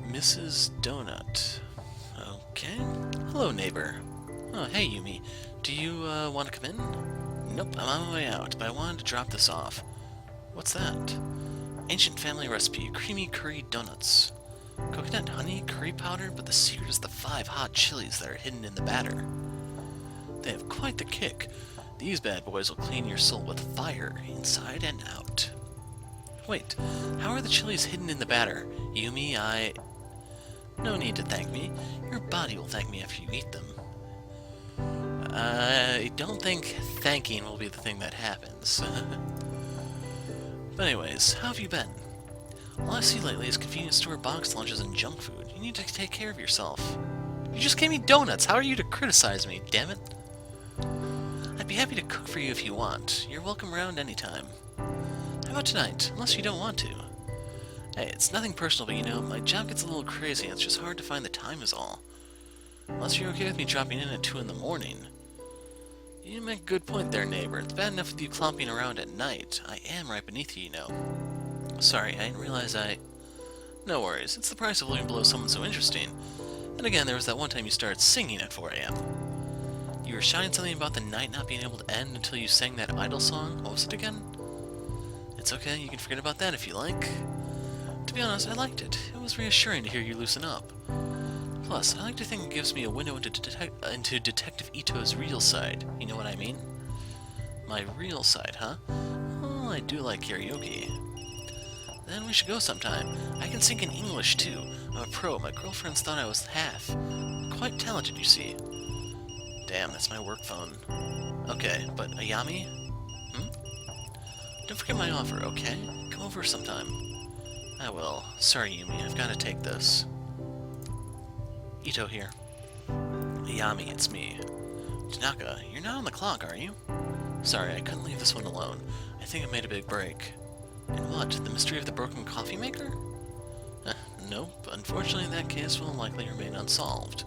Mrs. Donut. Okay. Hello, neighbor. Oh, hey, Yumi. Do you, want to come in? Nope, I'm on my way out, but I wanted to drop this off. What's that? Ancient family recipe, creamy curry donuts. Coconut honey, curry powder, but the secret is the 5 hot chilies that are hidden in the batter. They have quite the kick. These bad boys will clean your soul with fire, inside and out. Wait, how are the chilies hidden in the batter? Yumi, No need to thank me. Your body will thank me after you eat them. I don't think thanking will be the thing that happens. But anyways, how have you been? All I see lately is convenience store box lunches and junk food. You need to take care of yourself. You just gave me donuts. How are you to criticize me, damn it? I'd be happy to cook for you if you want. You're welcome around anytime. How about tonight? Unless you don't want to. Hey, it's nothing personal, but you know, my job gets a little crazy and it's just hard to find the time is all. Unless you're okay with me dropping in at 2 in the morning. You make a good point there, neighbor. It's bad enough with you clomping around at night. I am right beneath you, you know. Sorry, I didn't realize No worries, it's the price of living below someone so interesting. And again, there was that one time you started singing at 4 AM. You were shouting something about the night not being able to end until you sang that idle song. What was it again? It's okay, you can forget about that if you like. To be honest, I liked it. It was reassuring to hear you loosen up. Plus, I like to think it gives me a window into Detective Ito's real side. You know what I mean? My real side, huh? Well, I do like karaoke. Then we should go sometime. I can sing in English, too. I'm a pro. My girlfriends thought I was half. Quite talented, you see. Damn, that's my work phone. Okay, but Ayami? Don't forget my offer, okay? Come over sometime. I will. Sorry, Yumi, I've got to take this. Ito here. Ayami, it's me. Tanaka, you're not on the clock, are you? Sorry, I couldn't leave this one alone. I think I made a big break. And what? The mystery of the broken coffee maker? Nope. Unfortunately, that case will likely remain unsolved.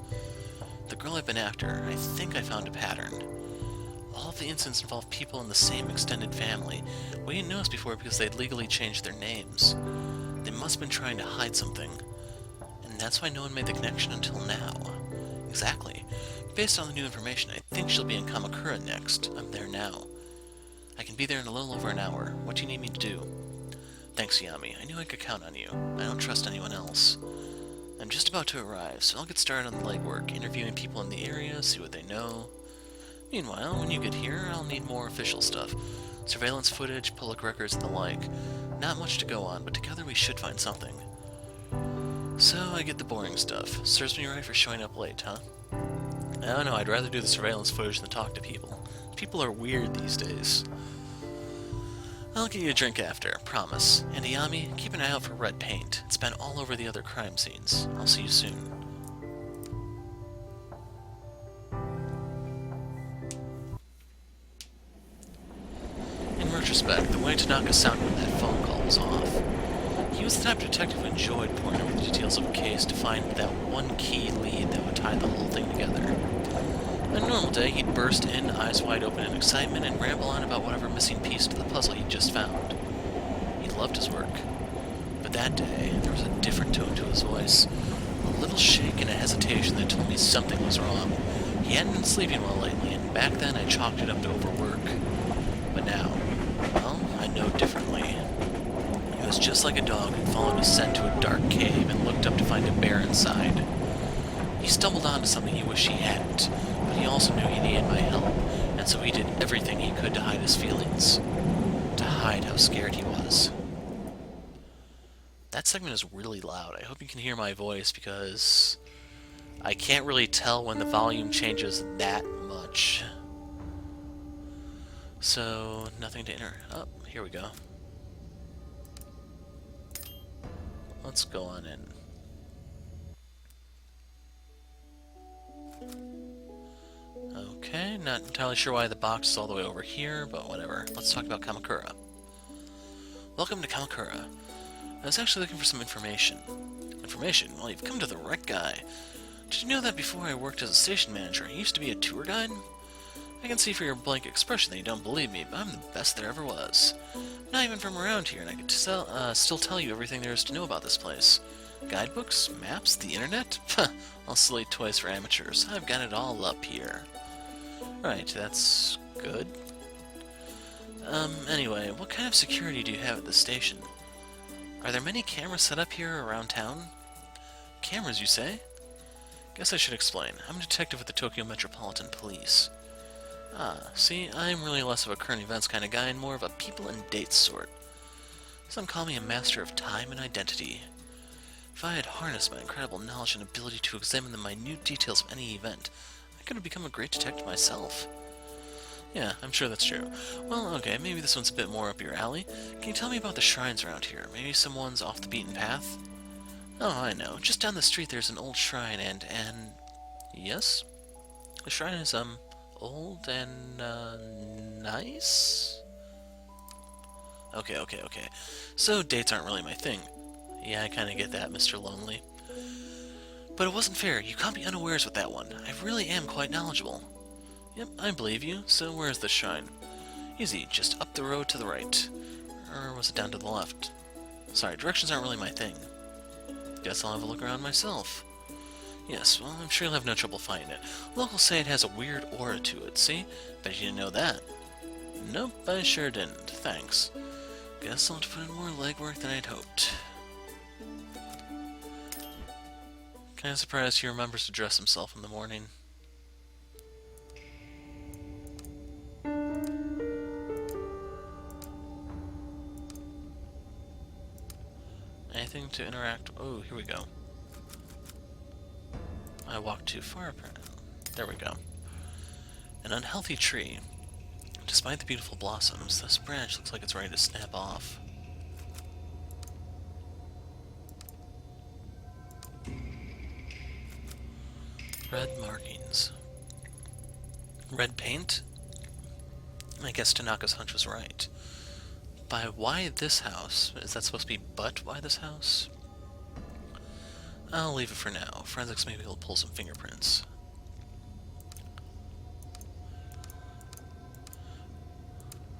The girl I've been after, I think I found a pattern. All of the incidents involve people in the same extended family. We didn't notice before because they'd legally changed their names. They must have been trying to hide something. And that's why no one made the connection until now. Exactly. Based on the new information, I think she'll be in Kamakura next. I'm there now. I can be there in a little over an hour. What do you need me to do? Thanks, Yami. I knew I could count on you. I don't trust anyone else. I'm just about to arrive, so I'll get started on the legwork, interviewing people in the area, see what they know. Meanwhile, when you get here, I'll need more official stuff. Surveillance footage, public records, and the like. Not much to go on, but together we should find something. So, I get the boring stuff. Serves me right for showing up late, huh? I don't know, I'd rather do the surveillance footage than talk to people. People are weird these days. I'll get you a drink after, promise. And Ayami, keep an eye out for red paint. It's been all over the other crime scenes. I'll see you soon. In retrospect, the way Tanaka sounded when that phone call was off, he was the type of detective who enjoyed poring over the details of a case to find that one key lead that would tie the whole thing together. On a normal day, he'd burst in, eyes wide open in excitement, and ramble on about whatever missing piece to the puzzle he'd just found. He loved his work. But that day, there was a different tone to his voice. A little shake and a hesitation that told me something was wrong. He hadn't been sleeping well lately, and back then I chalked it up to overwork. But now, well, I know differently. He was just like a dog who'd followed his scent to a dark cave and looked up to find a bear inside. He stumbled onto something he wished he hadn't, but he also knew he needed my help, and so he did everything he could to hide his feelings. To hide how scared he was. That segment is really loud. I hope you can hear my voice because I can't really tell when the volume changes that much. So, nothing to enter. Oh, here we go. Let's go on in. Okay, not entirely sure why the box is all the way over here, but whatever. Let's talk about Kamakura. Welcome to Kamakura. I was actually looking for some information. Information? Well, you've come to the right guy. Did you know that before I worked as a station manager, I used to be a tour guide? I can see from your blank expression that you don't believe me, but I'm the best there ever was. Not even from around here, and I could still tell you everything there is to know about this place. Guidebooks? Maps? The internet? All silly toys for amateurs. I've got it all up here. Right, that's good. Anyway, what kind of security do you have at the station? Are there many cameras set up here around town? Cameras, you say? Guess I should explain. I'm a detective with the Tokyo Metropolitan Police. Ah, see, I'm really less of a current events kind of guy and more of a people and dates sort. Some call me a master of time and identity. If I had harnessed my incredible knowledge and ability to examine the minute details of any event, I could have become a great detective myself. Yeah, I'm sure that's true. Well, okay, maybe this one's a bit more up your alley. Can you tell me about the shrines around here? Maybe someone's off the beaten path? Oh, I know. Just down the street there's an old shrine and... Yes? The shrine is, old and, nice? Okay. So, dates aren't really my thing. Yeah, I kinda get that, Mr. Lonely. But it wasn't fair. You caught me unawares with that one. I really am quite knowledgeable. Yep, I believe you. So where's the shrine? Easy, just up the road to the right. Or was it down to the left? Sorry, directions aren't really my thing. Guess I'll have a look around myself. Yes, well, I'm sure you'll have no trouble finding it. Locals say it has a weird aura to it, see? Bet you didn't know that. Nope, I sure didn't. Thanks. Guess I'll have to put in more legwork than I'd hoped. Kinda surprised he remembers to dress himself in the morning. Anything to interact... Oh, here we go. I walked too far, apparently. There we go. An unhealthy tree. Despite the beautiful blossoms, this branch looks like it's ready to snap off. Red markings. Red paint? I guess Tanaka's hunch was right. By why this house? Is that supposed to be but why this house? I'll leave it for now. Forensics maybe will pull some fingerprints.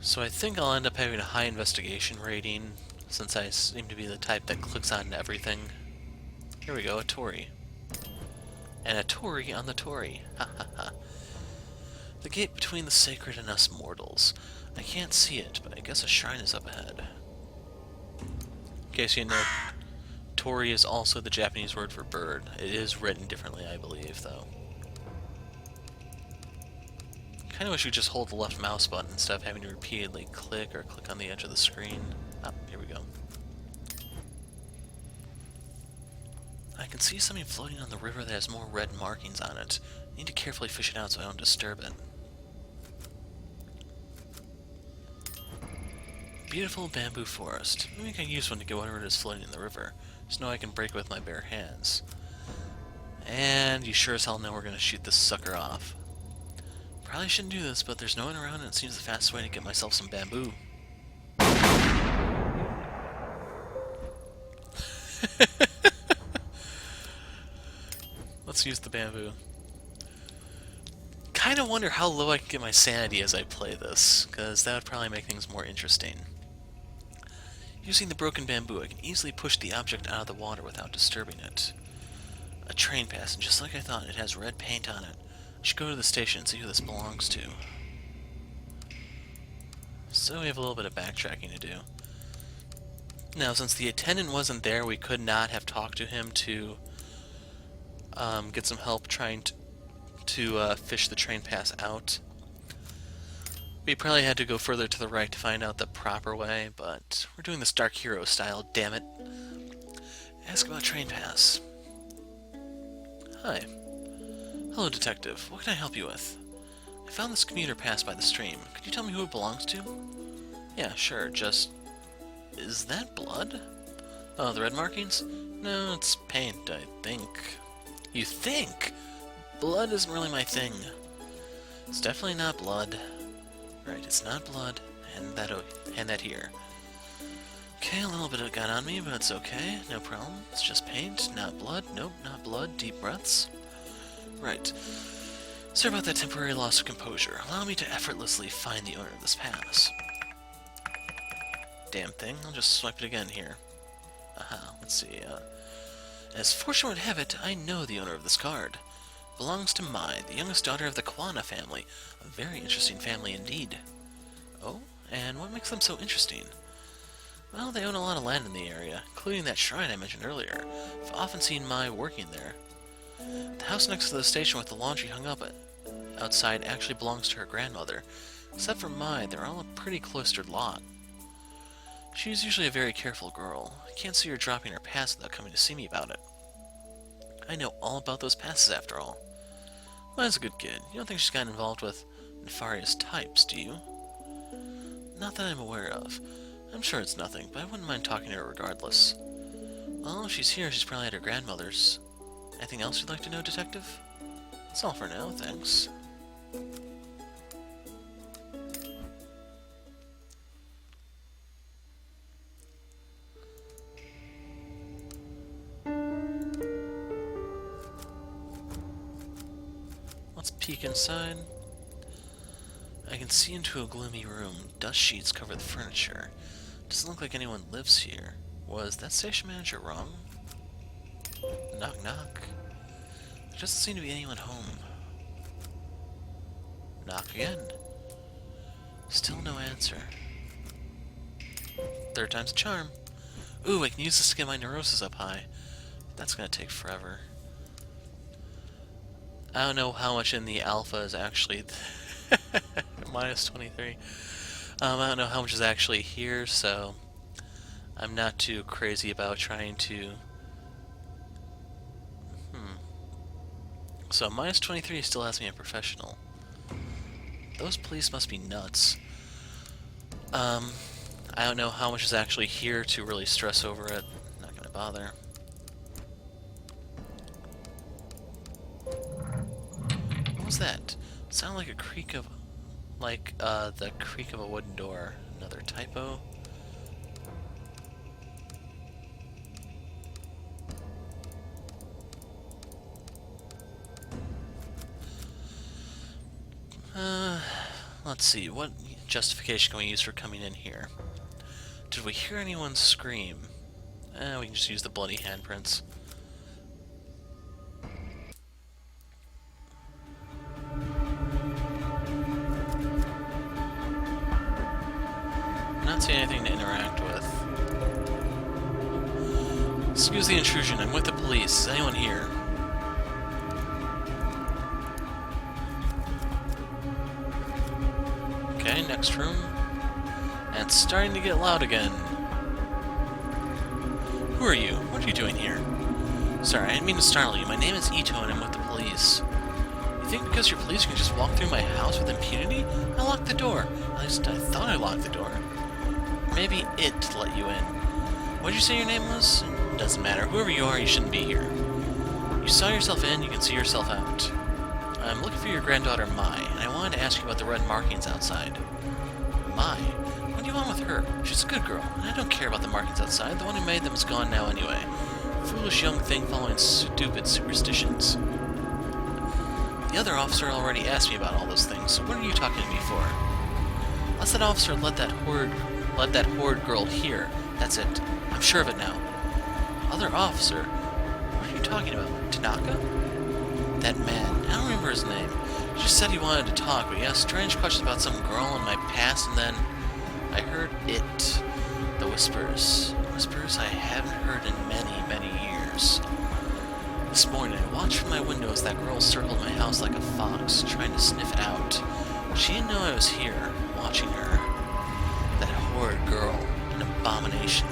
So I think I'll end up having a high investigation rating, since I seem to be the type that clicks on everything. Here we go, a Tory. And a Tory on the Tory. Ha ha ha. The gate between the sacred and us mortals. I can't see it, but I guess a shrine is up ahead. In case you know, Tori is also the Japanese word for bird. It is written differently, I believe, though. Kinda wish you just hold the left mouse button instead of having to repeatedly click or click on the edge of the screen. Ah, here we go. I can see something floating on the river that has more red markings on it. I need to carefully fish it out so I don't disturb it. Beautiful bamboo forest. Maybe I can use one to get whatever it is floating in the river. Just know I can break it with my bare hands. And you sure as hell know we're gonna shoot this sucker off. Probably shouldn't do this, but there's no one around and it seems the fastest way to get myself some bamboo. Let's use the bamboo. Kind of wonder how low I can get my sanity as I play this, because that would probably make things more interesting. Using the broken bamboo, I can easily push the object out of the water without disturbing it. A train pass, and just like I thought, it has red paint on it. I should go to the station and see who this belongs to. So we have a little bit of backtracking to do. Now, since the attendant wasn't there, we could not have talked to him to get some help trying to fish the train pass out. We probably had to go further to the right to find out the proper way, but we're doing this Dark Hero style, damn it. Ask about train pass. Hi. Hello, detective. What can I help you with? I found this commuter pass by the stream. Could you tell me who it belongs to? Yeah, sure, just... Is that blood? Oh, the red markings? No, it's paint, I think. You think? Blood isn't really my thing. It's definitely not blood. Right, it's not blood. Hand that here. Okay, a little bit of got on me, but it's okay. No problem. It's just paint, not blood. Nope, not blood. Deep breaths. Right. Sorry about that temporary loss of composure. Allow me to effortlessly find the owner of this pass. Damn thing. I'll just swipe it again here. Aha, let's see. As fortune would have it, I know the owner of this card. Belongs to Mai, the youngest daughter of the Kwana family. A very interesting family indeed. Oh, and what makes them so interesting? Well, they own a lot of land in the area, including that shrine I mentioned earlier. I've often seen Mai working there. The house next to the station with the laundry hung up outside actually belongs to her grandmother. Except for Mai, they're all a pretty cloistered lot. She's usually a very careful girl. I can't see her dropping her pass without coming to see me about it. I know all about those passes after all. Mai's a good kid. You don't think she's gotten involved with nefarious types, do you? Not that I'm aware of. I'm sure it's nothing, but I wouldn't mind talking to her regardless. Well, if she's here, she's probably at her grandmother's. Anything else you'd like to know, Detective? That's all for now, thanks. Let's peek inside. I can see into a gloomy room. Dust sheets cover the furniture. Doesn't look like anyone lives here. Was that station manager wrong? Knock knock. There doesn't seem to be anyone home. Knock again. Still no answer. Third time's a charm. Ooh, I can use this to get my neurosis up high. That's gonna take forever. I don't know how much in the alpha is actually minus 23. I don't know how much is actually here, so I'm not too crazy about trying to... So minus 23 still has me a professional. Those police must be nuts. I don't know how much is actually here to really stress over it. Not gonna bother. What was that? Sounded like a creak of... the creak of a wooden door. Another typo. Let's see, what justification can we use for coming in here? Did we hear anyone scream? We can just use the bloody handprints. I'm not seeing anything to interact with. Excuse the intrusion, I'm with the police. Is anyone here? Okay, next room. And it's starting to get loud again. Who are you? What are you doing here? Sorry, I didn't mean to startle you. My name is Ito and I'm with the police. You think because you're police you can just walk through my house with impunity? I locked the door. At least I thought I locked the door. Maybe it let you in. What did you say your name was? Doesn't matter. Whoever you are, you shouldn't be here. You saw yourself in, you can see yourself out. I'm looking for your granddaughter, Mai, and I wanted to ask you about the red markings outside. Mai? What do you want with her? She's a good girl, and I don't care about the markings outside. The one who made them is gone now anyway. Foolish young thing following stupid superstitions. The other officer already asked me about all those things, so what are you talking to me for? Unless that officer led that horrid girl here. That's it. I'm sure of it now. Other officer? What are you talking about? Tanaka? That man. I don't remember his name. He just said he wanted to talk, but he asked strange questions about some girl in my past, and then I heard it. The whispers. Whispers I haven't heard in many, many years. This morning, I watched from my window as that girl circled my house like a fox, trying to sniff it out. She didn't know I was here, watching her. That horrid girl, an abomination.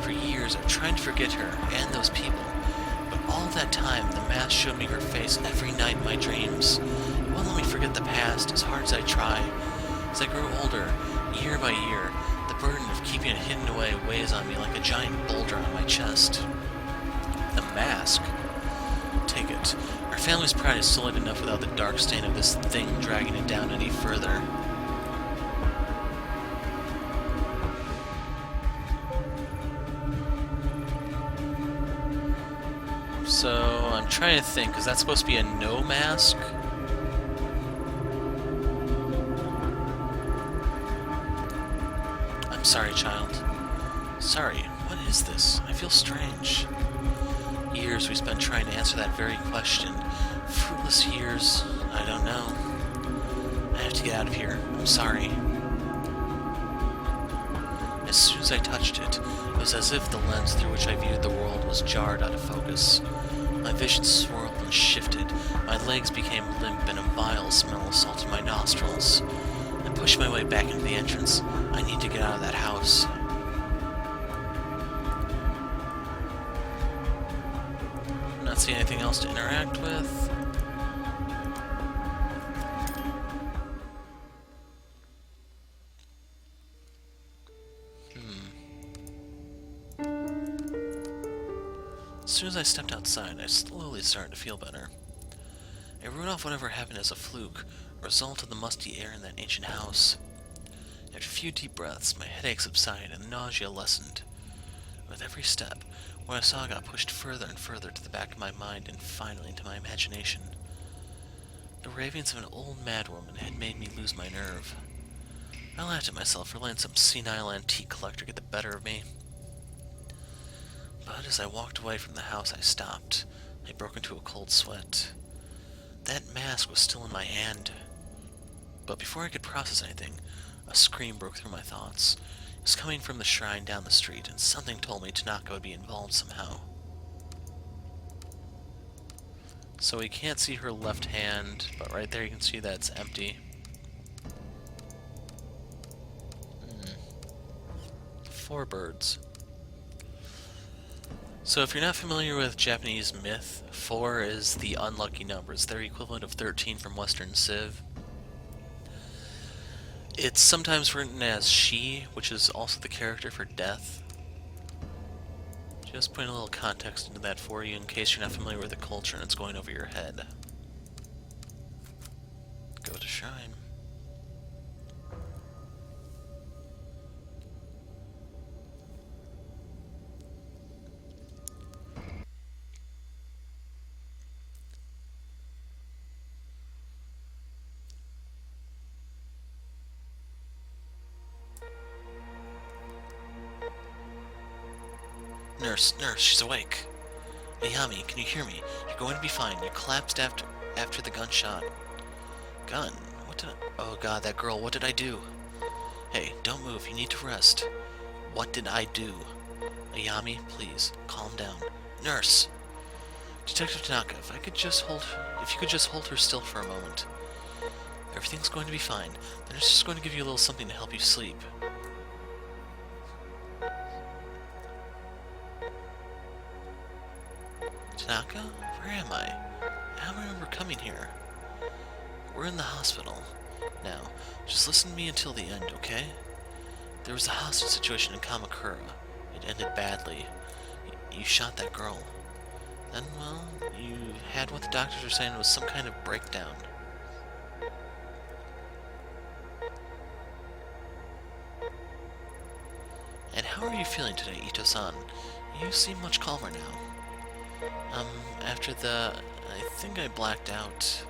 For years, I've tried to forget her and those people, but all that time, the mask showed me her face every night in my dreams. It won't let me forget the past, as hard as I try. As I grow older, year by year, the burden of keeping it hidden away weighs on me like a giant boulder on my chest. The mask? Take it. Our family's pride is solid enough without the dark stain of this thing dragging it down any further. So, I'm trying to think, is that supposed to be a no mask? I'm sorry, child. Sorry, what is this? I feel strange. Years we spent trying to answer that very question. Fruitless years, I don't know. I have to get out of here. I'm sorry. As soon as I touched it, it was as if the lens through which I viewed the world was jarred out of focus. My vision swirled and shifted, my legs became limp, and a vile smell assaulted my nostrils. I pushed my way back into the entrance. I need to get out of that house. Not see anything else to interact with. As soon as I stepped outside, I slowly started to feel better. I wrote off whatever happened as a fluke, a result of the musty air in that ancient house. After a few deep breaths, my headache subsided and the nausea lessened. With every step, what I saw got pushed further and further to the back of my mind and finally into my imagination. The ravings of an old madwoman had made me lose my nerve. I laughed at myself for letting some senile antique collector get the better of me. But as I walked away from the house, I stopped. I broke into a cold sweat. That mask was still in my hand. But before I could process anything, a scream broke through my thoughts. It was coming from the shrine down the street, and something told me Tanaka would be involved somehow. So we can't see her left hand, but right there you can see that it's empty. 4 birds. So if you're not familiar with Japanese myth, 4 is the unlucky number. It's their equivalent of 13 from Western Civ. It's sometimes written as she, which is also the character for death. Just putting a little context into that for you in case you're not familiar with the culture and it's going over your head. Go to shrine. Nurse, she's awake. Ayami, can you hear me? You're going to be fine. You collapsed after the gunshot. Gun? What did I... Oh god, that girl, what did I do? Hey, don't move, you need to rest. What did I do? Ayami, please, calm down. Nurse! Detective Tanaka, if you could just hold her still for a moment. Everything's going to be fine. The nurse is going to give you a little something to help you sleep. Tanaka? Where am I? I don't remember coming here. We're in the hospital. Now, just listen to me until the end, okay? There was a hostage situation in Kamakura. It ended badly. You shot that girl. Then, well, you had what the doctors were saying was some kind of breakdown. And how are you feeling today, Ito-san? You seem much calmer now. After the... I think I blacked out.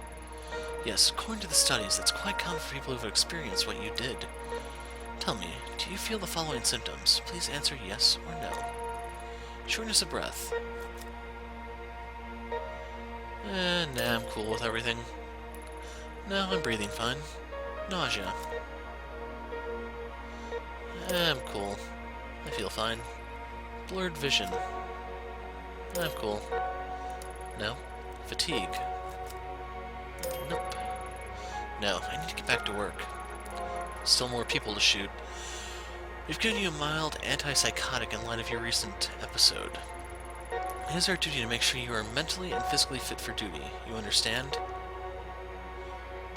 Yes, according to the studies, it's quite common for people who have experienced what you did. Tell me, do you feel the following symptoms? Please answer yes or no. Shortness of breath. Nah, I'm cool with everything. No, I'm breathing fine. Nausea. I'm cool. I feel fine. Blurred vision. I'm cool. No. Fatigue. Nope. No, I need to get back to work. Still more people to shoot. We've given you a mild antipsychotic in light of your recent episode. It is our duty to make sure you are mentally and physically fit for duty. You understand?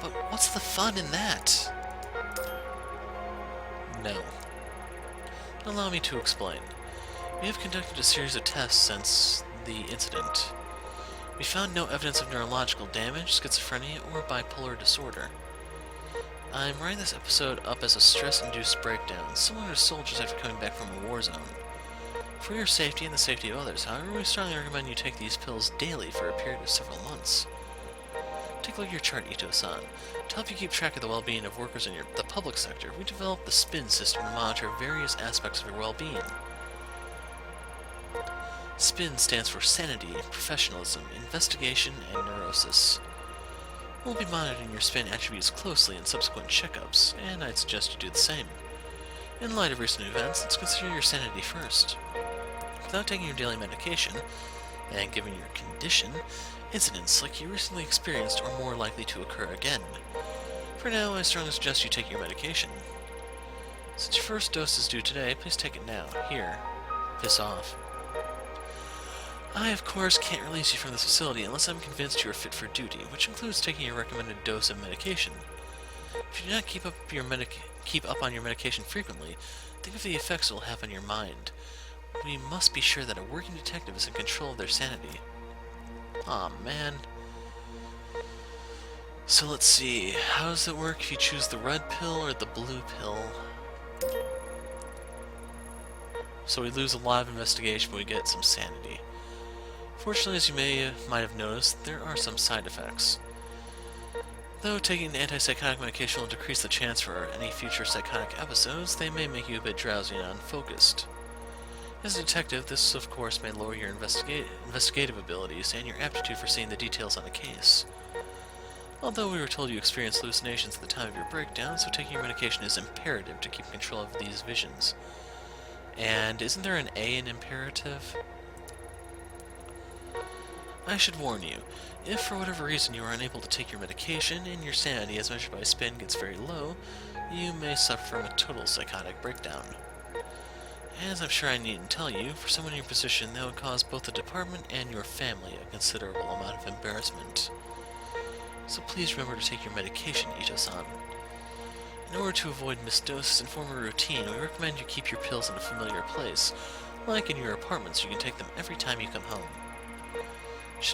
But what's the fun in that? No. Allow me to explain. We have conducted a series of tests since the incident. We found no evidence of neurological damage, schizophrenia, or bipolar disorder. I'm writing this episode up as a stress-induced breakdown, similar to soldiers after coming back from a war zone. For your safety and the safety of others, however, we strongly recommend you take these pills daily for a period of several months. Take a look at your chart, Ito-san. To help you keep track of the well-being of workers in the public sector, we developed the SPIN system to monitor various aspects of your well-being. SPIN stands for sanity, professionalism, investigation, and neurosis. We'll be monitoring your SPIN attributes closely in subsequent checkups, and I'd suggest you do the same. In light of recent events, let's consider your sanity first. Without taking your daily medication, and given your condition, incidents like you recently experienced are more likely to occur again. For now, I strongly suggest you take your medication. Since your first dose is due today, please take it now. Here. Piss off. I, of course, can't release you from this facility unless I'm convinced you are fit for duty, which includes taking your recommended dose of medication. If you do not keep up on your medication frequently, think of the effects it will have on your mind. We must be sure that a working detective is in control of their sanity. Aw, man. So let's see, how does it work if you choose the red pill or the blue pill? So we lose a lot of investigation, but we get some sanity. Fortunately, as you might have noticed, there are some side effects. Though taking antipsychotic medication will decrease the chance for any future psychotic episodes, they may make you a bit drowsy and unfocused. As a detective, this of course may lower your investigative abilities and your aptitude for seeing the details on a case. Although we were told you experienced hallucinations at the time of your breakdown, so taking your medication is imperative to keep control of these visions. And isn't there an A in imperative? I should warn you, if for whatever reason you are unable to take your medication and your sanity as measured by SPIN gets very low, you may suffer from a total psychotic breakdown. As I'm sure I needn't tell you, for someone in your position that would cause both the department and your family a considerable amount of embarrassment. So please remember to take your medication, Ito-san. In order to avoid missed doses and form a routine, we recommend you keep your pills in a familiar place, like in your apartment so you can take them every time you come home.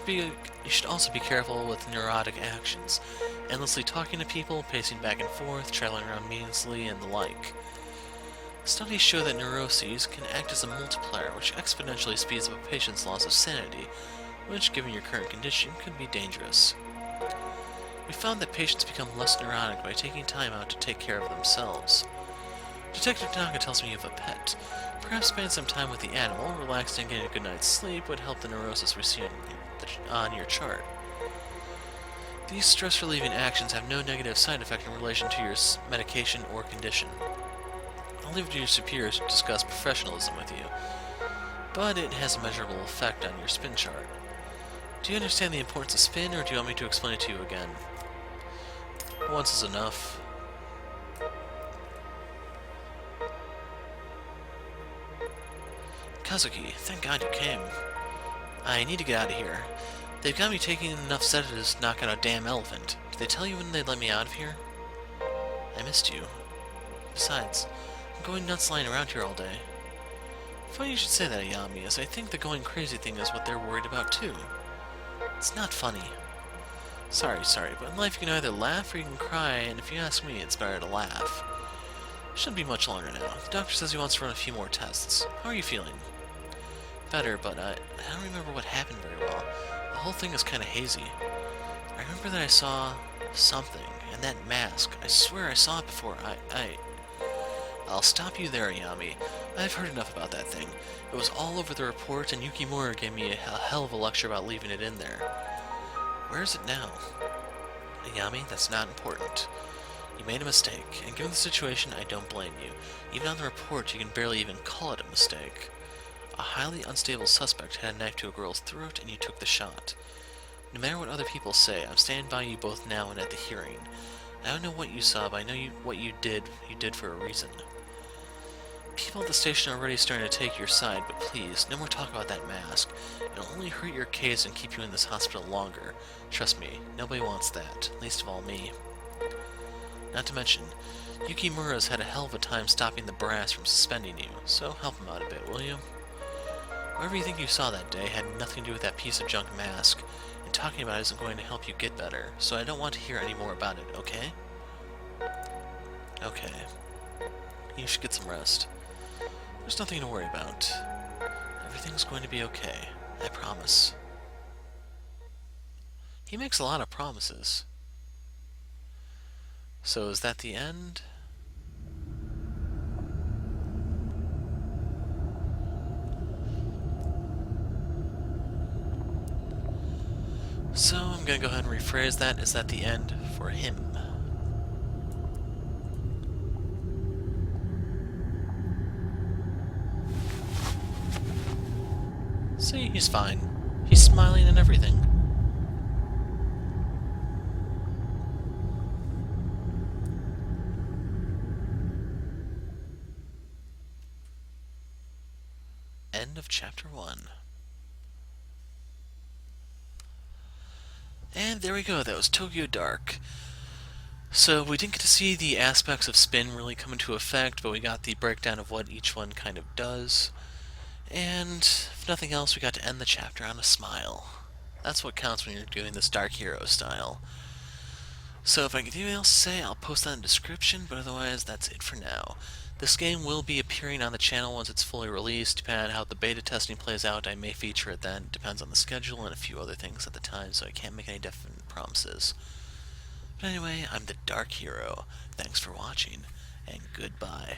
You should also be careful with neurotic actions, endlessly talking to people, pacing back and forth, traveling around meaninglessly, and the like. Studies show that neuroses can act as a multiplier, which exponentially speeds up a patient's loss of sanity, which, given your current condition, could be dangerous. We found that patients become less neurotic by taking time out to take care of themselves. Detective Tanaka tells me you have a pet. Perhaps spending some time with the animal, relaxing and getting a good night's sleep would help the neurosis we see on your chart. These stress-relieving actions have no negative side effect in relation to your medication or condition. I'll leave it to your superiors to discuss professionalism with you, but it has a measurable effect on your spin chart. Do you understand the importance of spin, or do you want me to explain it to you again? Once is enough. Kazuki, thank God you came. I need to get out of here. They've got me taking enough sedatives to knock out a damn elephant. Did they tell you when they'd let me out of here? I missed you. Besides, I'm going nuts lying around here all day. Funny you should say that, Ayami, as I think the going crazy thing is what they're worried about too. It's not funny. Sorry, but in life you can either laugh or you can cry, and if you ask me, it's better to laugh. Shouldn't be much longer now. The doctor says he wants to run a few more tests. How are you feeling? Better, but I don't remember what happened very well. The whole thing is kind of hazy. I remember that I saw Something. And that mask. I swear I saw it before. I'll stop you there, Yami. I've heard enough about that thing. It was all over the report, and Yukimura gave me a hell of a lecture about leaving it in there. Where is it now? Yami, that's not important. You made a mistake, and given the situation, I don't blame you. Even on the report, you can barely even call it a mistake. A highly unstable suspect had a knife to a girl's throat, and you took the shot. No matter what other people say, I'm standing by you both now and at the hearing. I don't know what you saw, but I know what you did for a reason. People at the station are already starting to take your side, but please, no more talk about that mask. It'll only hurt your case and keep you in this hospital longer. Trust me, nobody wants that, least of all me. Not to mention, Yukimura's had a hell of a time stopping the brass from suspending you, so help him out a bit, will you? Whatever you think you saw that day had nothing to do with that piece of junk mask, and talking about it isn't going to help you get better, so I don't want to hear any more about it, okay? Okay. You should get some rest. There's nothing to worry about. Everything's going to be okay. I promise. He makes a lot of promises. So is that the end? So I'm gonna go ahead and rephrase that. Is that the end for him? See, he's fine. He's smiling and everything. End of Chapter 1. And there we go, that was Tokyo Dark. So we didn't get to see the aspects of spin really come into effect, but we got the breakdown of what each one kind of does. And if nothing else, we got to end the chapter on a smile. That's what counts when you're doing this Dark Hero style. So if I get anything else to say, I'll post that in the description, but otherwise, that's it for now. This game will be appearing on the channel once it's fully released. Depending on how the beta testing plays out, I may feature it then. It depends on the schedule and a few other things at the time, so I can't make any definite promises. But anyway, I'm the Dark Hero. Thanks for watching, and goodbye.